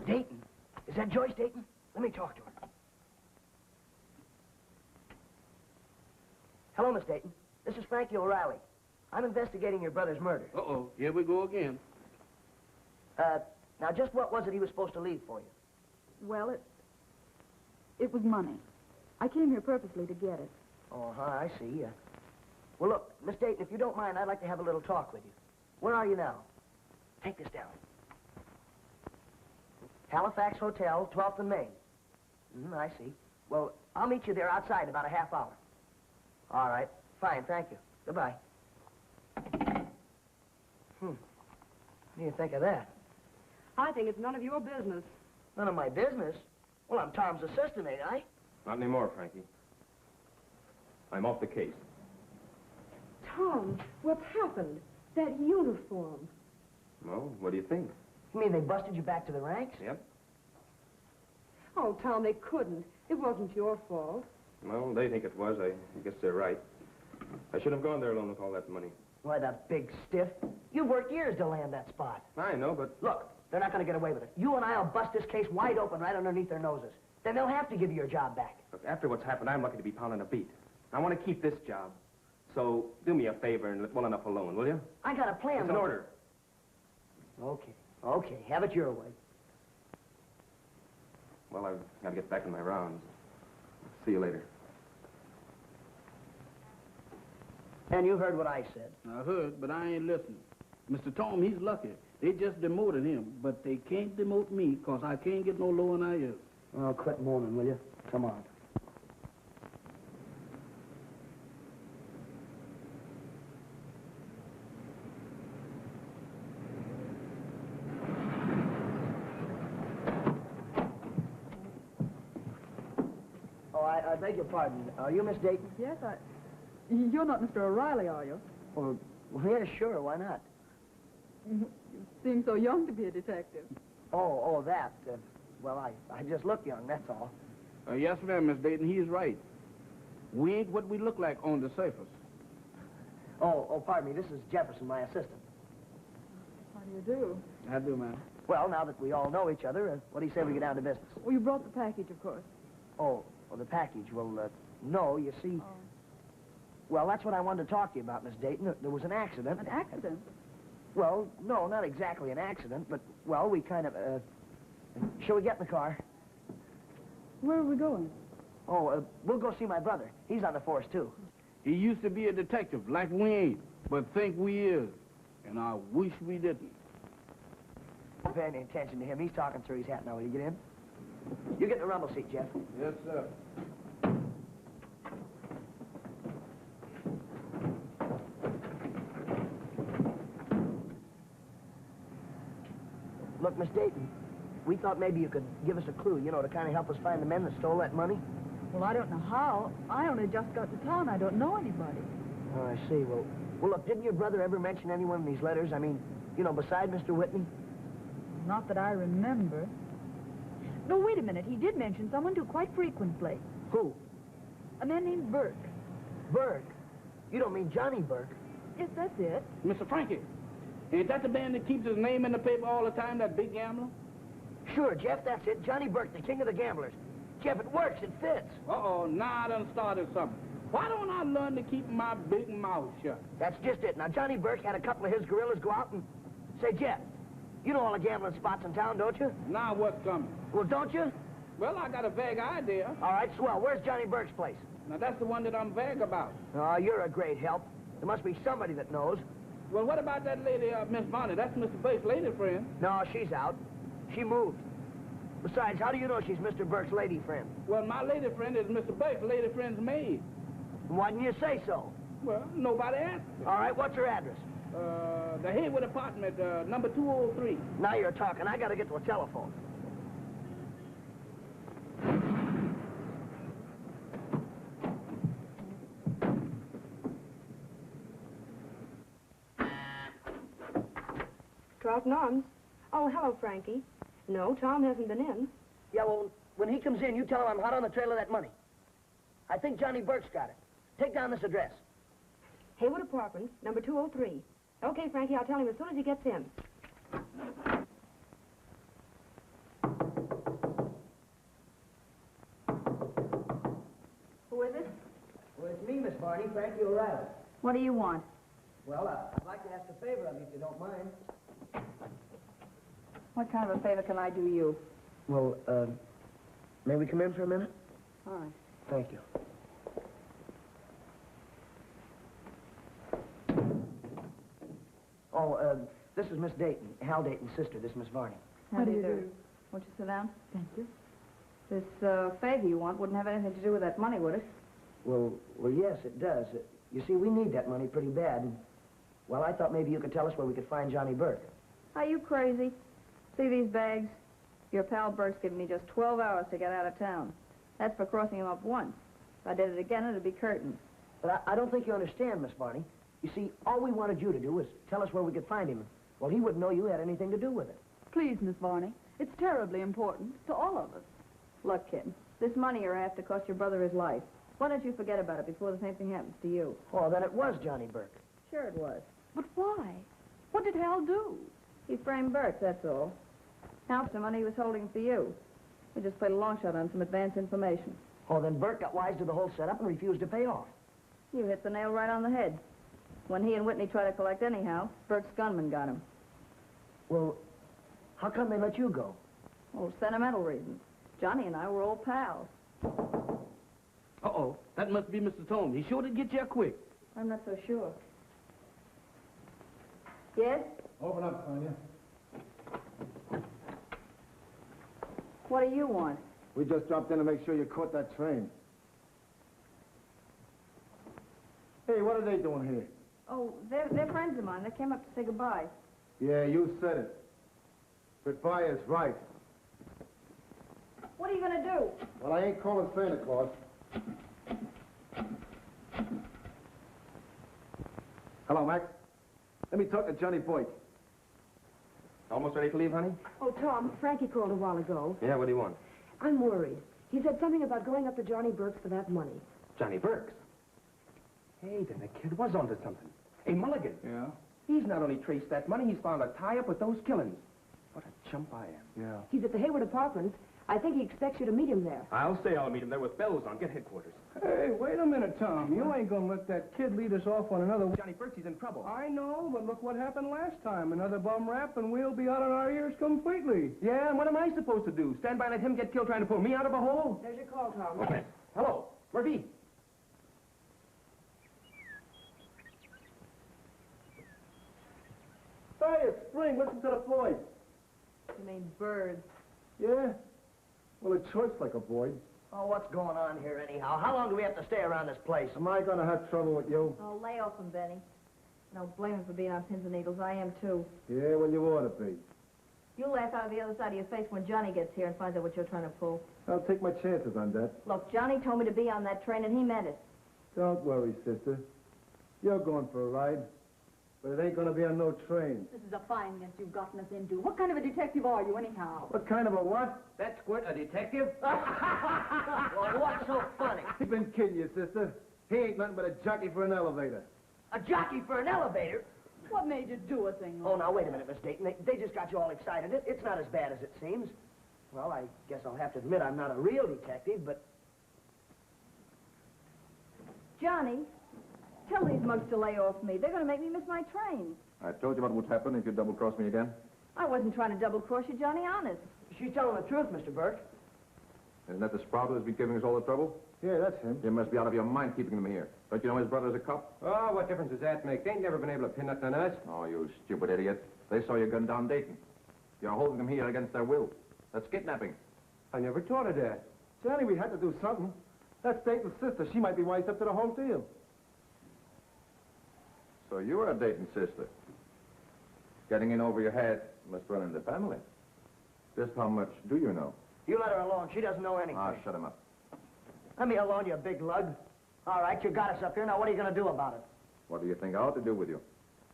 Dayton? Is that Joyce Dayton? Let me talk to her. Hello, Miss Dayton. This is Frankie O'Reilly. I'm investigating your brother's murder. Uh-oh, here we go again. Now, just what was it he was supposed to leave for you? Well, it was money. I came here purposely to get it. Oh, I see. Well, look, Miss Dayton, if you don't mind, I'd like to have a little talk with you. Where are you now? Take this down. Halifax Hotel, 12th and Main. I see. Well, I'll meet you there outside in about a half hour. All right. Fine, thank you. Goodbye. What do you think of that? I think it's none of your business. None of my business? Well, I'm Tom's assistant, ain't I? Not anymore, Frankie. I'm off the case. Tom, what's happened? That uniform. Well, what do you think? You mean they busted you back to the ranks? Yep. Oh, Tom, they couldn't. It wasn't your fault. Well, they think it was. I guess they're right. I should have gone there alone with all that money. Why, that big stiff. You've worked years to land that spot. I know, but... Look, they're not going to get away with it. You and I'll bust this case wide open right underneath their noses. Then they'll have to give you your job back. Look, after what's happened, I'm lucky to be pounding a beat. I want to keep this job. So, do me a favor and let well enough alone, will you? I got a plan. It's an order. Okay, have it your way. Well, I've got to get back in my rounds. See you later. And you heard what I said. I heard, but I ain't listening. Mr. Tom, he's lucky. They just demoted him, but they can't demote me, because I can't get no lower than I is. Oh, quit moaning, will you? Come on. Oh, I beg your pardon. Are you Miss Dayton? Yes, You're not Mr. O'Reilly, are you? Well, yeah, sure. Why not? You seem so young to be a detective. Oh, that. Well, I just look young, that's all. Yes, ma'am, Miss Dayton, he's right. We ain't what we look like on the surface. Oh, pardon me. This is Jefferson, my assistant. How do you do? I do, ma'am. Well, now that we all know each other, what do you say we get down to business? Well, you brought the package, of course. Oh, well, the package. Well, no, you see... Well, that's what I wanted to talk to you about, Miss Dayton. There was an accident. An accident? Well, no, not exactly an accident, but, well, we kind of, Shall we get in the car? Where are we going? Oh, we'll go see my brother. He's on the force, too. He used to be a detective, like we ain't, but think we is. And I wish we didn't. Don't pay any attention to him. He's talking through his hat now. Will you get in? You get in the rumble seat, Jeff. Yes, sir. Look, Miss Dayton, we thought maybe you could give us a clue, you know, to kind of help us find the men that stole that money. Well, I don't know how. I only just got to town. I don't know anybody. Oh, I see. Well, look, didn't your brother ever mention anyone in these letters? I mean, you know, beside Mr. Whitney? Not that I remember. No, wait a minute. He did mention someone too quite frequently. Who? A man named Burke. Burke? You don't mean Johnny Burke? Yes, that's it. Mr. Frankie, ain't that the man that keeps his name in the paper all the time, that big gambler? Sure, Jeff, that's it. Johnny Burke, the king of the gamblers. Jeff, it works. It fits. Uh-oh, now I done started something. Why don't I learn to keep my big mouth shut? That's just it. Now, Johnny Burke had a couple of his gorillas go out and... Say, Jeff, you know all the gambling spots in town, don't you? Now what's coming? Well, don't you? Well, I got a vague idea. All right, swell. Where's Johnny Burke's place? Now, that's the one that I'm vague about. Oh, you're a great help. There must be somebody that knows. Well, what about that lady, Miss Bonnie? That's Mr. Burke's lady friend. No, she's out. She moved. Besides, how do you know she's Mr. Burke's lady friend? Well, my lady friend is Mr. Burke's lady friend's maid. Why didn't you say so? Well, nobody asked me. All right, what's her address? The Haywood apartment, number 203. Now you're talking. I gotta get to a telephone. Trouton Arms. Oh, hello, Frankie. No, Tom hasn't been in. Yeah, well, when he comes in, you tell him I'm hot on the trail of that money. I think Johnny Burke's got it. Take down this address. Haywood Apartments, number 203. Okay, Frankie, I'll tell him as soon as he gets in. Who is it? Well, it's me, Miss Barney, Frankie O'Reilly. What do you want? Well, I'd like to ask a favor of you, if you don't mind. What kind of a favor can I do you? Well, may we come in for a minute? All right. Thank you. Oh, this is Miss Dayton, Hal Dayton's sister. This is Miss Varney. How do you do? Won't you sit down? Thank you. This favor you want wouldn't have anything to do with that money, would it? Well, yes, it does. You see, we need that money pretty bad. And, well, I thought maybe you could tell us where we could find Johnny Burke. Are you crazy? See these bags? Your pal Burke's given me just 12 hours to get out of town. That's for crossing him up once. If I did it again, it'd be curtains. But I don't think you understand, Miss Barney. You see, all we wanted you to do was tell us where we could find him. Well, he wouldn't know you had anything to do with it. Please, Miss Varney. It's terribly important to all of us. Look, kid, this money you're after cost your brother his life. Why don't you forget about it before the same thing happens to you? Oh, then it was Johnny Burke. Sure it was. But why? What did Hal do? He framed Burke, that's all. Half the money he was holding for you. We just played a long shot on some advance information. Oh, then Burke got wise to the whole setup and refused to pay off. You hit the nail right on the head. When he and Whitney tried to collect anyhow, Burke's gunman got him. Well, how come they let you go? Oh, sentimental reasons. Johnny and I were old pals. Uh-oh, that must be Mr. Tom. He sure did get you quick. I'm not so sure. Yes? Open up, Sonia. What do you want? We just dropped in to make sure you caught that train. Hey, what are they doing here? Oh, they're friends of mine. They came up to say goodbye. Yeah, you said it. Goodbye is right. What are you going to do? Well, I ain't calling Santa Claus. Hello, Max. Let me talk to Johnny Boyd. Almost ready to leave, honey? Oh, Tom, Frankie called a while ago. Yeah, what do you want? I'm worried. He said something about going up to Johnny Burke's for that money. Johnny Burks. Hey, then the kid was onto something. Hey, Mulligan. Yeah? He's not only traced that money, he's found a tie-up with those killings. What a chump I am. Yeah. He's at the Hayward Apartments. I think he expects you to meet him there. I'll say I'll meet him there with bells on. Get headquarters. Hey, wait a minute, Tom. You ain't gonna let that kid lead us off on another... Johnny Burks, he's in trouble. I know, but look what happened last time. Another bum rap, and we'll be out on our ears completely. Yeah, and what am I supposed to do? Stand by and let him get killed trying to pull me out of a hole? There's your call, Tom. Okay. Hello, Murphy. Hey, it's Spring. Listen to the voice. You mean birds. Yeah? Well, it chirps like a void. Oh, what's going on here anyhow? How long do we have to stay around this place? Am I gonna have trouble with you? Oh, lay off him, Benny. No, blame him for being on pins and needles. I am, too. Yeah, well, you ought to be. You'll laugh out of the other side of your face when Johnny gets here and finds out what you're trying to pull. I'll take my chances on that. Look, Johnny told me to be on that train, and he meant it. Don't worry, sister. You're going for a ride. But it ain't gonna be on no train. This is a fine mess you've gotten us into. What kind of a detective are you, anyhow? What kind of a what? That squirt a detective? Well, what's so funny? He's been kidding you, sister. He ain't nothing but a jockey for an elevator. A jockey for an elevator? What made you do a thing Oh, like now, wait a minute, Miss Dayton. They just got you all excited. It's not as bad as it seems. Well, I guess I'll have to admit I'm not a real detective, but... Johnny, tell these mugs to lay off me. They're going to make me miss my train. I told you what would happen if you double-crossed me again. I wasn't trying to double-cross you, Johnny, honest. She's telling the truth, Mr. Burke. Isn't that the sprout who's been giving us all the trouble? Yeah, that's him. You must be out of your mind keeping him here. Don't you know his brother's a cop? Oh, what difference does that make? They ain't never been able to pin nothing on us. Oh, you stupid idiot. They saw you gun down Dayton. You're holding them here against their will. That's kidnapping. I never thought of that. Johnny, we had to do something. That's Dayton's sister. She might be wise up to the whole deal. So you're a Dayton sister. Getting in over your head must run in the family. Just how much do you know? You let her alone. She doesn't know anything. Ah, shut him up. Let me alone, you big lug. All right, you got us up here. Now, what are you going to do about it? What do you think I ought to do with you?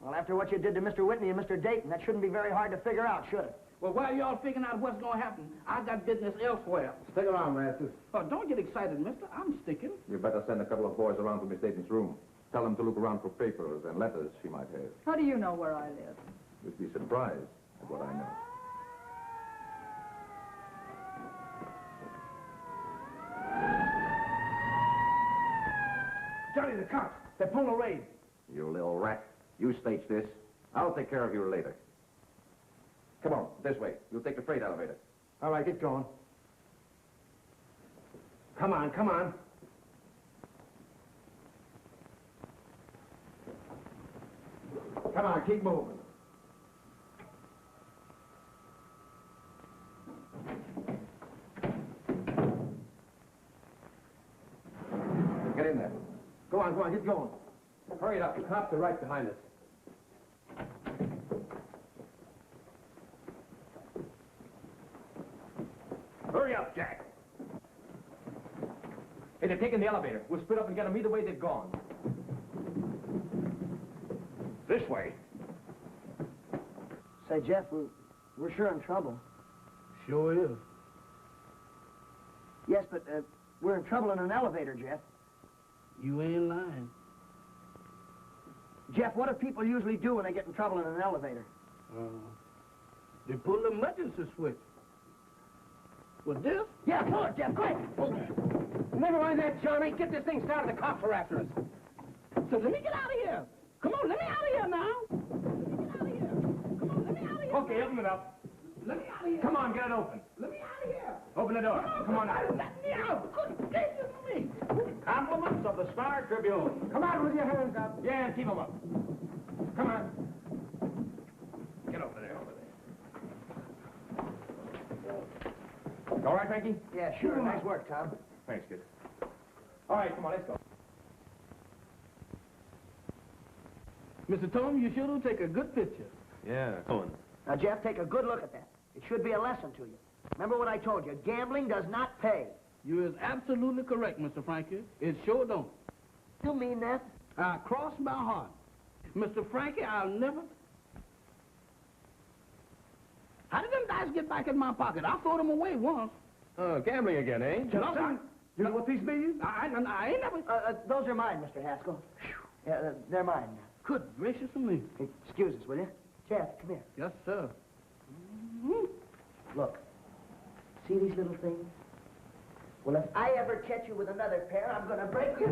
Well, after what you did to Mr. Whitney and Mr. Dayton, that shouldn't be very hard to figure out, should it? Well, while y'all figuring out what's going to happen, I got business elsewhere. Stick around, Masters. Oh, don't get excited, mister. I'm sticking. You better send a couple of boys around to Miss Dayton's room. Tell them to look around for papers and letters she might have. How do you know where I live? You'd be surprised at what I know. Johnny, the cops. They're pulling a raid. You little rat. You stage this. I'll take care of you later. Come on, this way. You'll take the freight elevator. All right, get going. Come on, come on. Come on, keep moving. Get in there. Go on, get going. Hurry it up. The cops are right behind us. Hurry up, Jack. Hey, they're taking the elevator. We'll split up and get them either way they've gone. This way. Say, Jeff, we're sure in trouble. Sure is. Yes, but we're in trouble in an elevator, Jeff. You ain't lying. Jeff, what do people usually do when they get in trouble in an elevator? They pull the emergency switch. With this? Yeah, pull it, Jeff, quick! Never mind that, Johnny. Get this thing started. The cops are after us. So let me get out of here. Come on, let me out of here now. Let me get out of here. Come on, let me out of here. Okay, open it up. Let me out of here. Come on, get it open. Let me out of here. Open the door. Come on Let out. me out. Good gracious me. Compliments of the Star Tribune. Come on with your hands up. Yeah, and keep them up. Come on. Get over there, All right, Frankie? Yeah, sure. Nice work, Tom. Thanks, kid. All right, come on, let's go. Mr. Tom, you sure do take a good picture. Yeah, going. Now, Jeff, take a good look at that. It should be a lesson to you. Remember what I told you. Gambling does not pay. You is absolutely correct, Mr. Frankie. It sure don't. You mean that? I cross my heart. Mr. Frankie, I'll never... How did them dice get back in my pocket? I threw them away once. Oh, gambling again, eh? Nothing. You know what these mean? I ain't never... Those are mine, Mr. Haskell. They're mine. Good gracious of me. Excuse us, will you? Jeff, come here. Yes, sir. Look. See these little things? Well, if I ever catch you with another pair, I'm going to break you.